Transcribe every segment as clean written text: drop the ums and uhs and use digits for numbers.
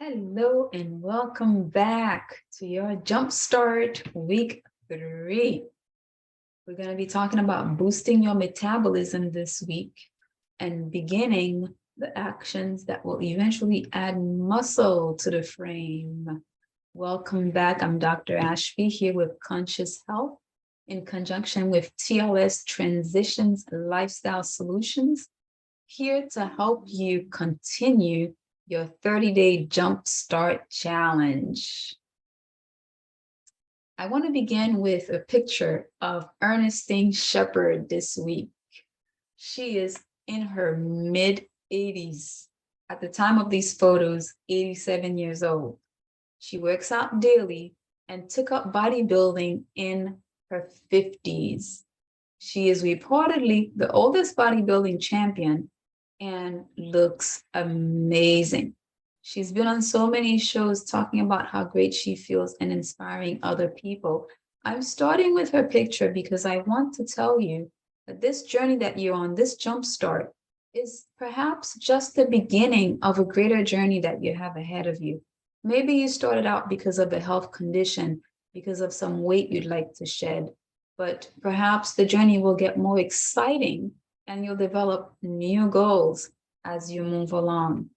Hello and welcome back to your Jumpstart Week 3. We're going to be talking about boosting your metabolism this week and beginning the actions that will eventually add muscle to the frame. Welcome back. I'm Dr. Ashby here with Conscious Health in conjunction with TLS Transitions Lifestyle Solutions, here to help you continue your 30-day Jumpstart Challenge. I want to begin with a picture of Ernestine Shepherd this week. She is in her mid-80s. At the time of these photos, 87 years old. She works out daily and took up bodybuilding in her 50s. She is reportedly the oldest bodybuilding champion and looks amazing. She's been on so many shows talking about how great she feels and inspiring other people. I'm starting with her picture because I want to tell you that this journey that you're on, this jumpstart, is perhaps just the beginning of a greater journey that you have ahead of you. Maybe you started out because of a health condition, because of some weight you'd like to shed, but perhaps the journey will get more exciting and you'll develop new goals as you move along.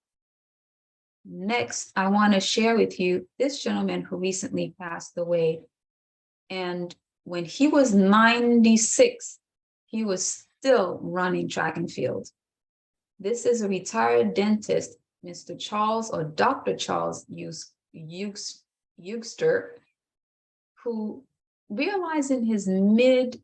Next, I want to share with you this gentleman who recently passed away. And when he was 96, he was still running track and field. This is a retired dentist, Mr. Charles or Dr. Charles Eugster, who realized in his mid-50s,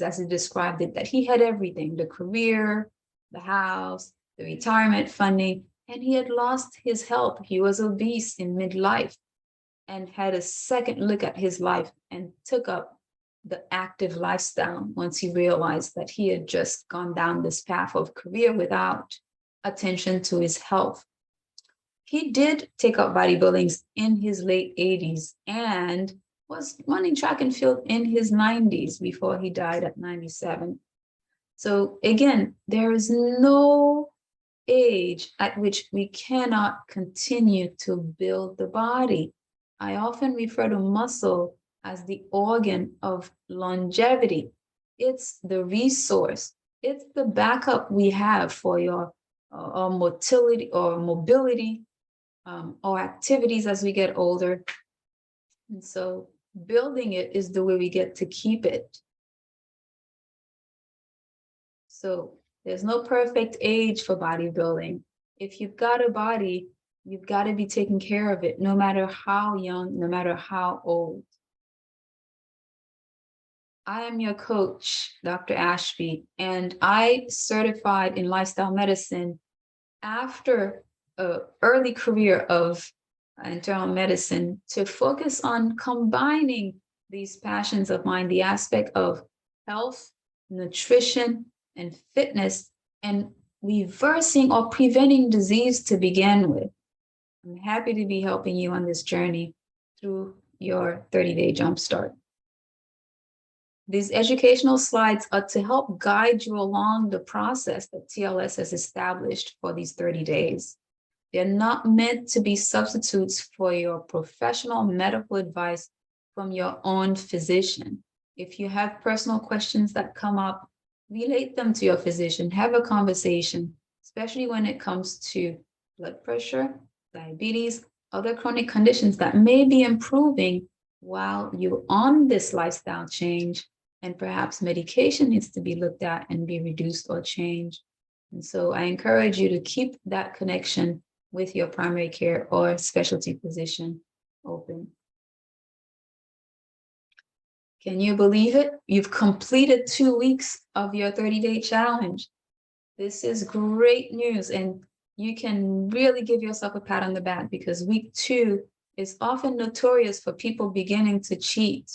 as he described it, that he had everything: the career, the house, the retirement funding, and he had lost his health. He was obese in midlife and had a second look at his life and took up the active lifestyle once he realized that he had just gone down this path of career without attention to his health. He did take up bodybuilding in his late 80s and was running track and field in his 90s before he died at 97. So again, there is no age at which we cannot continue to build the body. I often refer to muscle as the organ of longevity. It's the resource. It's the backup we have for your motility or mobility or activities as we get older. And so building it is the way we get to keep it. So there's no perfect age for bodybuilding. If you've got a body, you've got to be taking care of it, no matter how young, no matter how old. I am your coach, Dr. Ashby, and I certified in lifestyle medicine after an early career of internal medicine to focus on combining these passions of mine, the aspect of health, nutrition, and fitness, and reversing or preventing disease to begin with. I'm happy to be helping you on this journey through your 30-day jumpstart. These educational slides are to help guide you along the process that TLS has established for these 30 days. They're not meant to be substitutes for your professional medical advice from your own physician. If you have personal questions that come up, relate them to your physician, have a conversation, especially when it comes to blood pressure, diabetes, other chronic conditions that may be improving while you're on this lifestyle change, and perhaps medication needs to be looked at and be reduced or changed. And so I encourage you to keep that connection with your primary care or specialty physician open. Can you believe it? You've completed 2 weeks of your 30-day challenge. This is great news, and you can really give yourself a pat on the back because week 2 is often notorious for people beginning to cheat,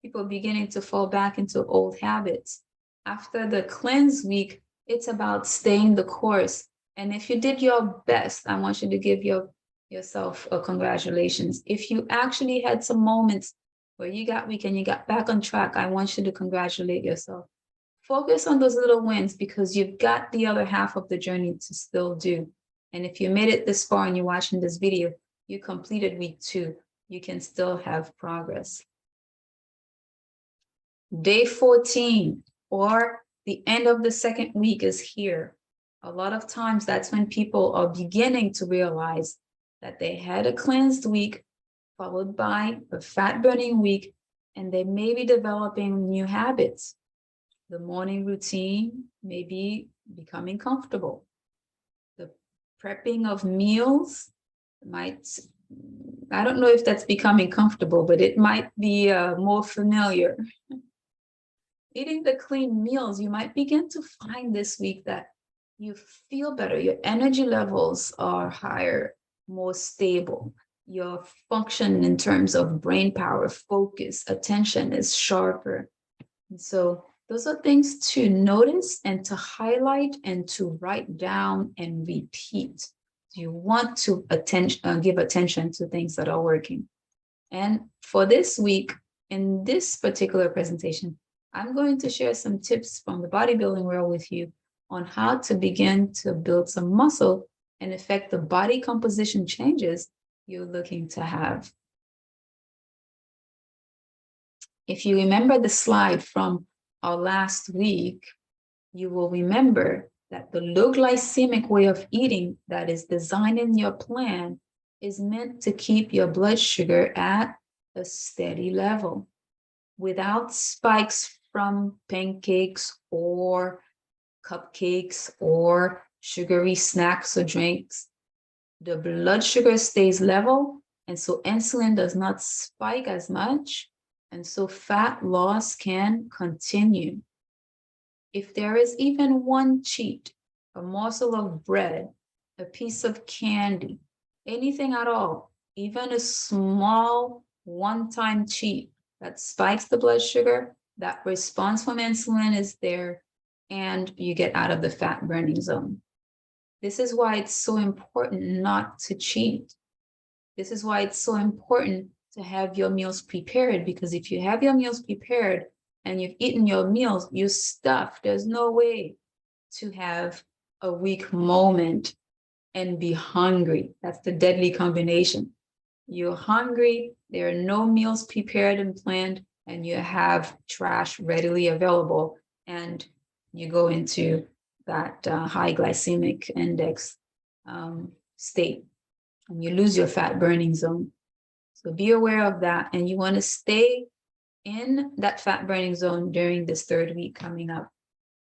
people beginning to fall back into old habits. After the cleanse week, it's about staying the course. And if you did your best, I want you to give yourself a congratulations. If you actually had some moments where you got weak and you got back on track, I want you to congratulate yourself. Focus on those little wins because you've got the other half of the journey to still do. And if you made it this far and you're watching this video, you completed week 2, you can still have progress. Day 14, or the end of the second week, is here. A lot of times that's when people are beginning to realize that they had a cleansed week followed by a fat burning week, and they may be developing new habits. The morning routine may be becoming comfortable. The prepping of meals might, I don't know if that's becoming comfortable, but it might be more familiar. Eating the clean meals, you might begin to find this week that you feel better. Your energy levels are higher, more stable. Your function in terms of brain power, focus, attention is sharper. And so those are things to notice and to highlight and to write down and repeat. You want to give attention to things that are working. And for this week, in this particular presentation, I'm going to share some tips from the bodybuilding world with you on how to begin to build some muscle and affect the body composition changes you're looking to have. If you remember the slide from our last week, you will remember that the low glycemic way of eating that is designed in your plan is meant to keep your blood sugar at a steady level without spikes from pancakes or cupcakes or sugary snacks or drinks. The blood sugar stays level, and so insulin does not spike as much, and so fat loss can continue. If there is even one cheat, a morsel of bread, a piece of candy, anything at all, even a small one-time cheat that spikes the blood sugar, that response from insulin is there, and you get out of the fat burning zone. This is why it's so important not to cheat. This is why it's so important to have your meals prepared, because if you have your meals prepared and you've eaten your meals, you're stuffed. There's no way to have a weak moment and be hungry. That's the deadly combination. You're hungry, there are no meals prepared and planned, and you have trash readily available, and you go into that high glycemic index state, and you lose your fat burning zone. So be aware of that, and you want to stay in that fat burning zone during this third week coming up.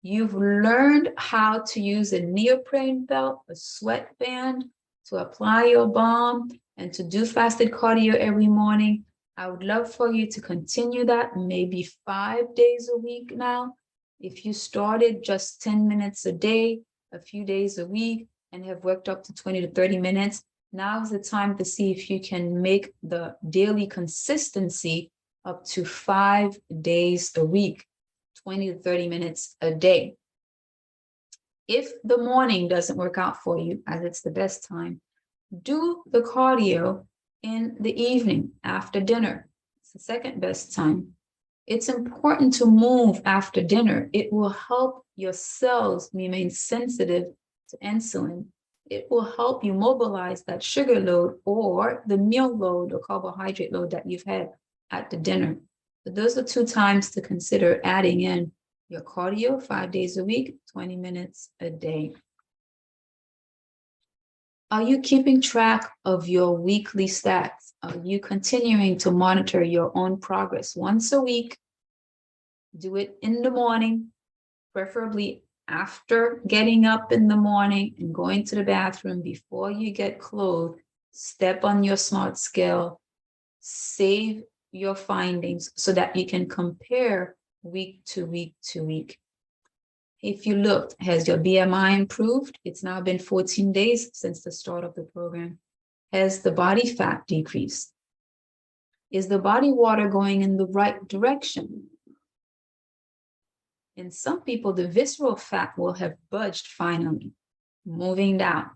You've learned how to use a neoprene belt, a sweatband, to apply your balm and to do fasted cardio every morning. I would love for you to continue that, maybe 5 days a week now. If you started just 10 minutes a day, a few days a week, and have worked up to 20 to 30 minutes, now is the time to see if you can make the daily consistency up to 5 days a week, 20 to 30 minutes a day. If the morning doesn't work out for you, as it's the best time, do the cardio in the evening after dinner. It's the second best time. It's important to move after dinner. It will help your cells remain sensitive to insulin. It will help you mobilize that sugar load or the meal load or carbohydrate load that you've had at the dinner. So those are 2 times to consider adding in your cardio 5 days a week, 20 minutes a day. Are you keeping track of your weekly stats? Are you continuing to monitor your own progress once a week? Do it in the morning, preferably after getting up in the morning and going to the bathroom before you get clothed. Step on your smart scale, save your findings so that you can compare week to week to week. If you looked, has your BMI improved? It's now been 14 days since the start of the program. Has the body fat decreased? Is the body water going in the right direction? In some people, the visceral fat will have budged finally, moving down.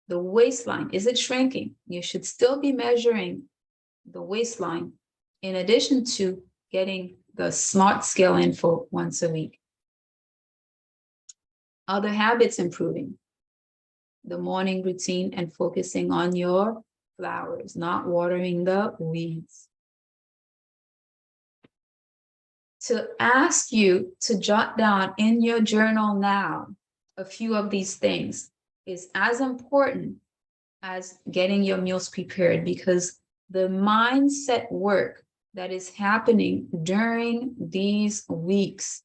The waistline, is it shrinking? You should still be measuring the waistline in addition to getting the smart scale info once a week. Are the habits improving? the morning routine and focusing on your flowers, not watering the weeds. To ask you to jot down in your journal now a few of these things is as important as getting your meals prepared, because the mindset work that is happening during these weeks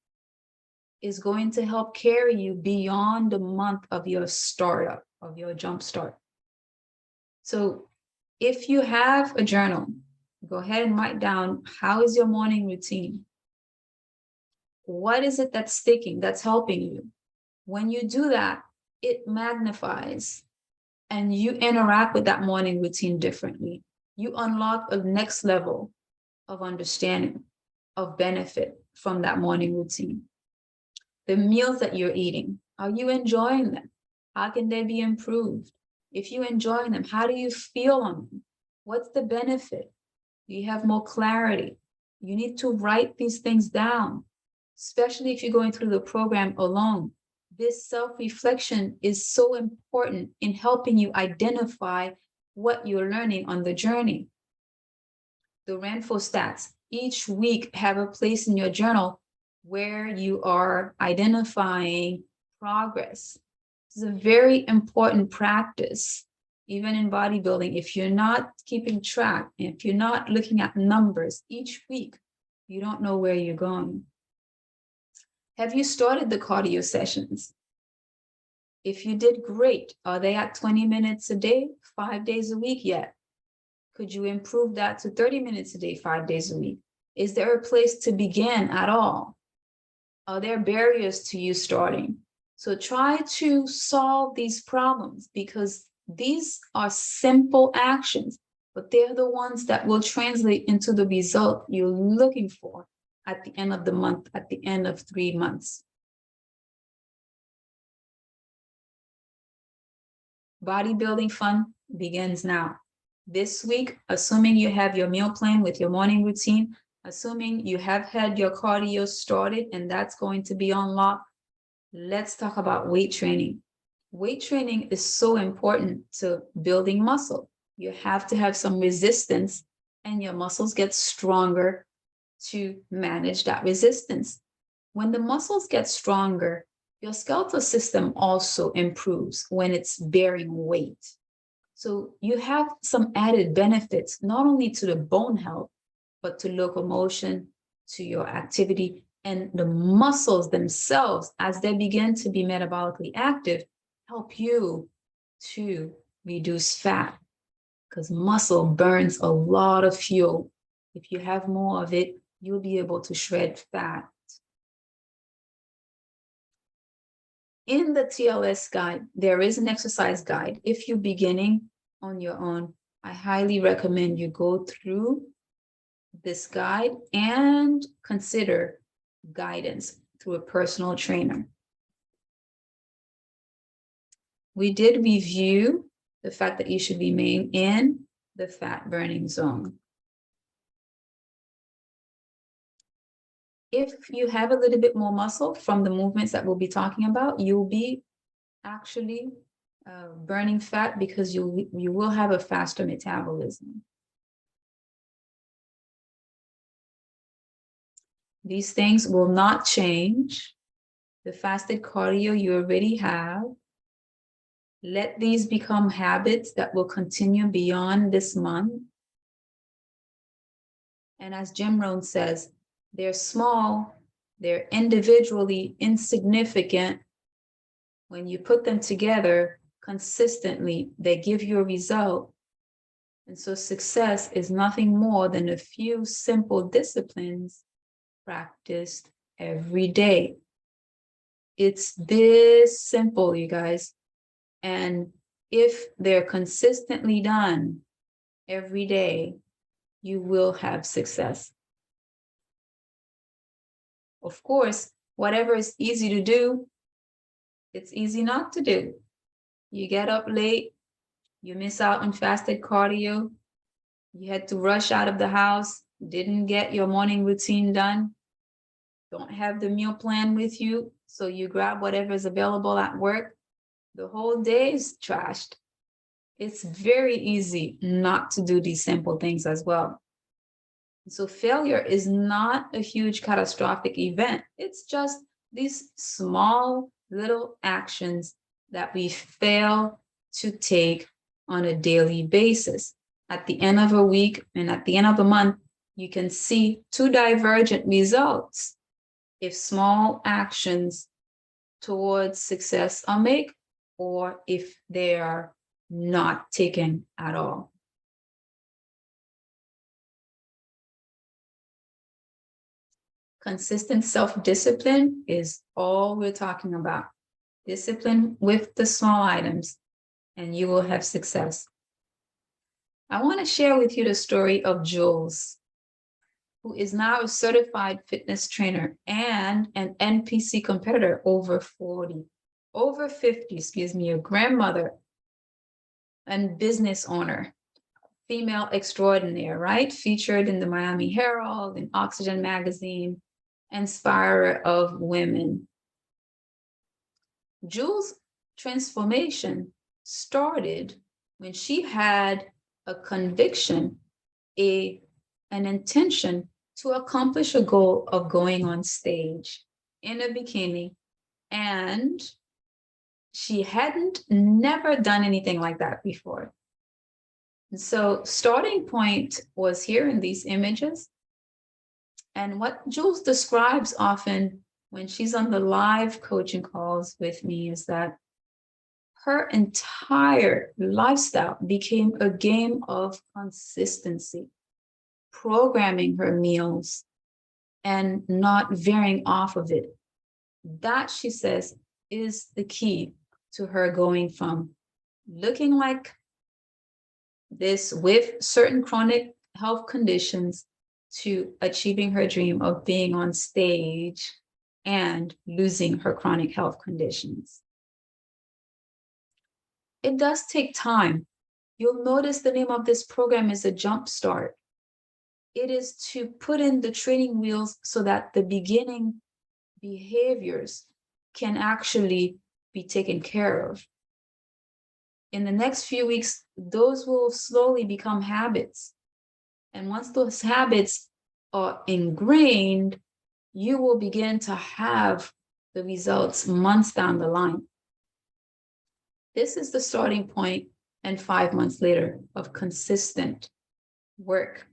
is going to help carry you beyond the month of your startup, of your jumpstart. So if you have a journal, go ahead and write down, how is your morning routine? What is it that's sticking, that's helping you? When you do that, it magnifies and you interact with that morning routine differently. You unlock a next level of understanding, of benefit from that morning routine. The meals that you're eating, are you enjoying them? How can they be improved? If you enjoy them, how do you feel on them? What's the benefit? Do you have more clarity? You need to write these things down, especially if you're going through the program alone. This self-reflection is so important in helping you identify what you're learning on the journey. The Renfo stats each week have a place in your journal where you are identifying progress. This is a very important practice, even in bodybuilding. If you're not keeping track, if you're not looking at numbers each week, you don't know where you're going. Have you started the cardio sessions? If you did, great. Are they at 20 minutes a day, 5 days a week yet? Could you improve that to 30 minutes a day, 5 days a week? Is there a place to begin at all? Are there barriers to you starting? So try to solve these problems, because these are simple actions, but they're the ones that will translate into the result you're looking for at the end of the month, at the end of 3 months. Bodybuilding fun begins now. This week, assuming you have your meal plan with your morning routine, assuming you have had your cardio started and that's going to be unlocked, let's talk about weight training. Weight training is so important to building muscle. You have to have some resistance and your muscles get stronger to manage that resistance. When the muscles get stronger, your skeletal system also improves when it's bearing weight. So you have some added benefits, not only to the bone health, but to locomotion, to your activity, and the muscles themselves, as they begin to be metabolically active, help you to reduce fat, because muscle burns a lot of fuel. If you have more of it, you'll be able to shred fat. In the TLS guide, there is an exercise guide. If you're beginning on your own, I highly recommend you go through this guide and consider guidance through a personal trainer. We did review the fact that you should remain in the fat burning zone. If you have a little bit more muscle from the movements that we'll be talking about, you'll be actually burning fat, because you will have a faster metabolism. These things will not change. The fasted cardio you already have. Let these become habits that will continue beyond this month. And as Jim Rohn says, they're small, they're individually insignificant. When you put them together consistently, they give you a result. And so success is nothing more than a few simple disciplines practiced every day. It's this simple, you guys. And if they're consistently done every day, you will have success. Of course, whatever is easy to do, it's easy not to do. You get up late, you miss out on fasted cardio, you had to rush out of the house, didn't get your morning routine done, don't have the meal plan with you, so you grab whatever is available at work. the whole day is trashed. It's very easy not to do these simple things as well. So failure is not a huge catastrophic event. It's just these small little actions that we fail to take on a daily basis. At the end of a week and at the end of a month, you can see two divergent results if small actions towards success are made or if they are not taken at all. Consistent self-discipline is all we're talking about. Discipline with the small items, and you will have success. I want to share with you the story of Jules, who is now a certified fitness trainer and an NPC competitor over 50, excuse me, a grandmother and business owner, female extraordinaire, right? Featured in the Miami Herald, in Oxygen magazine, inspirer of women. Jules' transformation started when she had a conviction, an intention to accomplish a goal of going on stage in a bikini, and she hadn't never done anything like that before. So starting point was here in these images. And what Jules describes often when she's on the live coaching calls with me is that her entire lifestyle became a game of consistency, programming her meals and not veering off of it. That, she says, is the key to her going from looking like this with certain chronic health conditions to achieving her dream of being on stage and losing her chronic health conditions. It does take time. You'll notice the name of this program is a JUMPSTART. It is to put in the training wheels so that the beginning behaviors can actually be taken care of. In the next few weeks, those will slowly become habits. And once those habits are ingrained, you will begin to have the results months down the line. This is the starting point, and 5 months later, of consistent work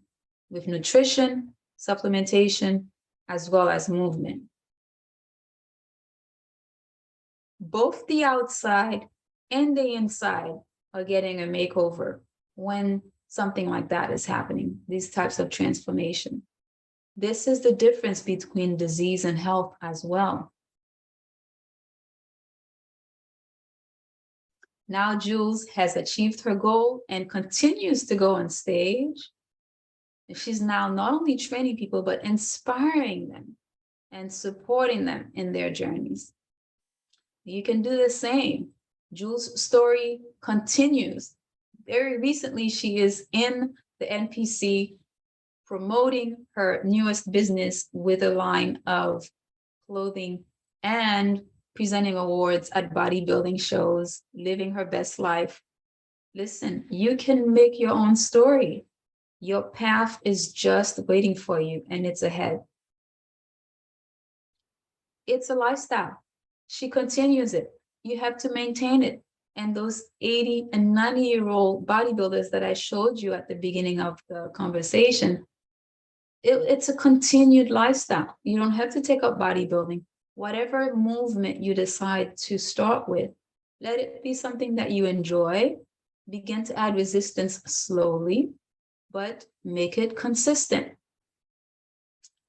with nutrition, supplementation, as well as movement. Both the outside and the inside are getting a makeover when something like that is happening, these types of transformation. This is the difference between disease and health as well. Now Jules has achieved her goal and continues to go on stage. She's now not only training people, but inspiring them and supporting them in their journeys. You can do the same. Jules' story continues. Very recently, she is in the NPC promoting her newest business with a line of clothing and presenting awards at bodybuilding shows, living her best life. Listen, you can make your own story. Your path is just waiting for you, and it's ahead. It's a lifestyle. She continues it. You have to maintain it. And those 80 and 90-year-old bodybuilders that I showed you at the beginning of the conversation, it's a continued lifestyle. You don't have to take up bodybuilding. Whatever movement you decide to start with, let it be something that you enjoy. Begin to add resistance slowly, but make it consistent.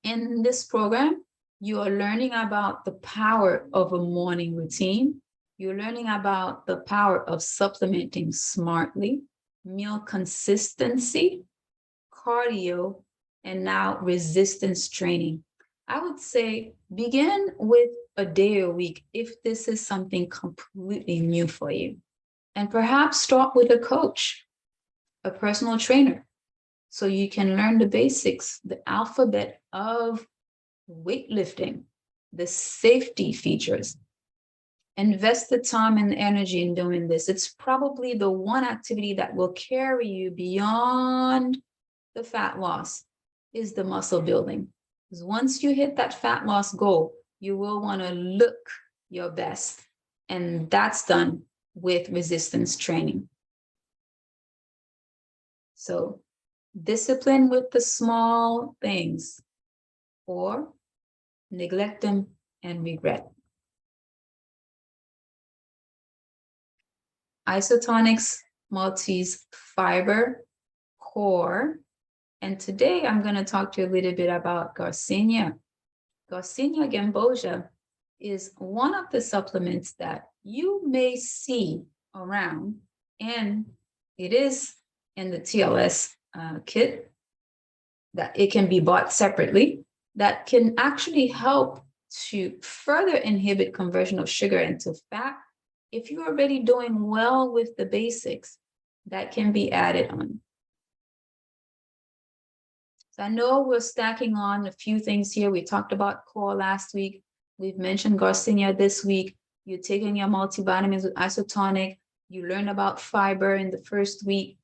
In this program, you are learning about the power of a morning routine. You're learning about the power of supplementing smartly, meal consistency, cardio, and now resistance training. I would say begin with a day a week if this is something completely new for you. And perhaps start with a coach, a personal trainer, so you can learn the basics, the alphabet of weightlifting, the safety features. Invest the time and energy in doing this. It's probably the one activity that will carry you beyond the fat loss, is the muscle building. Because once you hit that fat loss goal, you will want to look your best. And that's done with resistance training. So discipline with the small things, or neglect them and regret. Isotonics, multis, fiber, core. And today I'm going to talk to you a little bit about Garcinia. Garcinia gambosia is one of the supplements that you may see around, and it is in the TLS kit, that it can be bought separately, that can actually help to further inhibit conversion of sugar into fat. If you're already doing well with the basics, that can be added on. So I know we're stacking on a few things here. We talked about core last week. We've mentioned Garcinia this week. You're taking your multivitamins with isotonic. You learn about fiber in the first week.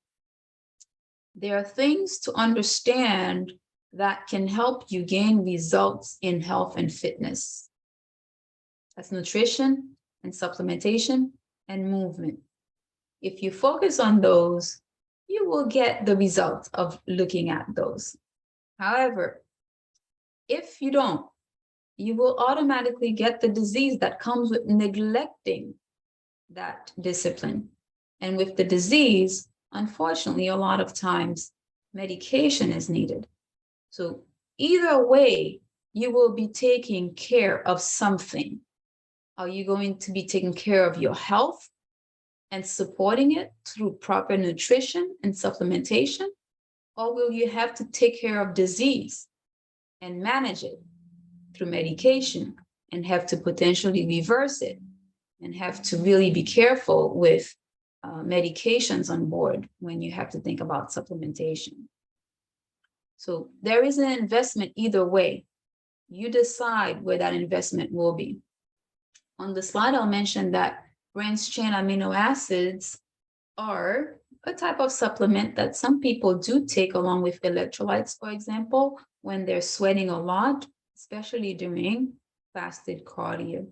There are things to understand that can help you gain results in health and fitness. That's nutrition and supplementation and movement. If you focus on those, you will get the results of looking at those. However, if you don't, you will automatically get the disease that comes with neglecting that discipline. And with the disease, unfortunately, a lot of times medication is needed. So either way, you will be taking care of something. Are you going to be taking care of your health and supporting it through proper nutrition and supplementation? Or will you have to take care of disease and manage it through medication and have to potentially reverse it and have to really be careful with medications on board when you have to think about supplementation? So there is an investment either way. You decide where that investment will be. On the slide, I'll mention that branched-chain amino acids are a type of supplement that some people do take along with electrolytes, for example, when they're sweating a lot, especially during fasted cardio.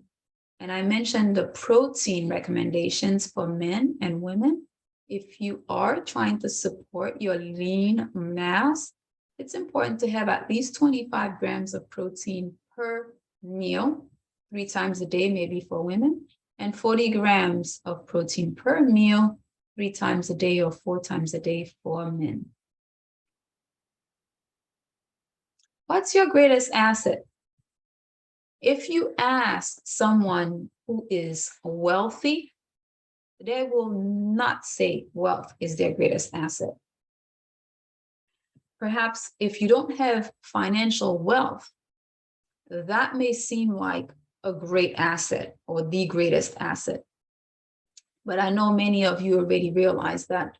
And I mentioned the protein recommendations for men and women. If you are trying to support your lean mass, it's important to have at least 25 grams of protein per meal, 3 times a day, maybe for women, and 40 grams of protein per meal, 3 times a day or 4 times a day for men. What's your greatest asset? If you ask someone who is wealthy, they will not say wealth is their greatest asset. Perhaps if you don't have financial wealth, that may seem like a great asset or the greatest asset. But I know many of you already realize that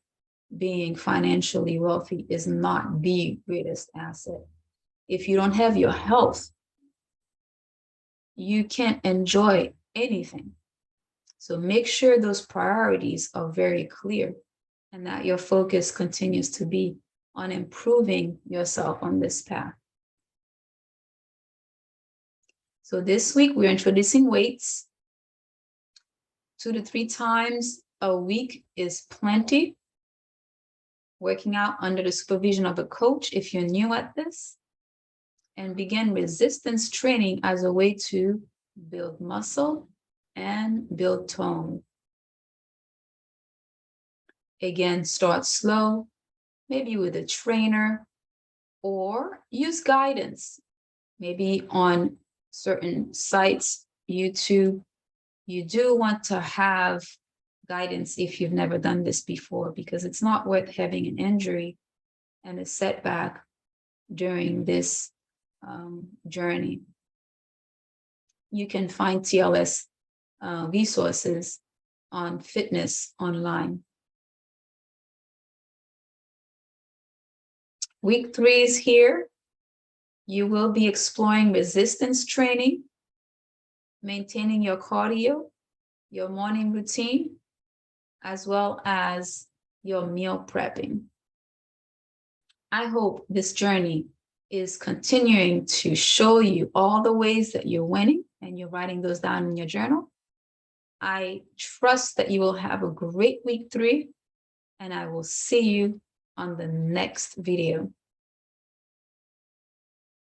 being financially wealthy is not the greatest asset. If you don't have your health, you can't enjoy anything. So make sure those priorities are very clear and that your focus continues to be on improving yourself on this path. So this week, we're introducing weights. 2 to 3 times a week is plenty. Working out under the supervision of a coach if you're new at this. And begin resistance training as a way to build muscle and build tone. Again, start slow, maybe with a trainer, or use guidance, maybe on certain sites, YouTube. You do want to have guidance if you've never done this before, because it's not worth having an injury and a setback during this journey. You can find TLS resources on fitness online. Week 3 is here. You will be exploring resistance training, maintaining your cardio, your morning routine, as well as your meal prepping. I hope this journey is continuing to show you all the ways that you're winning, and you're writing those down in your journal. I trust that you will have a great week 3, and I will see you on the next video.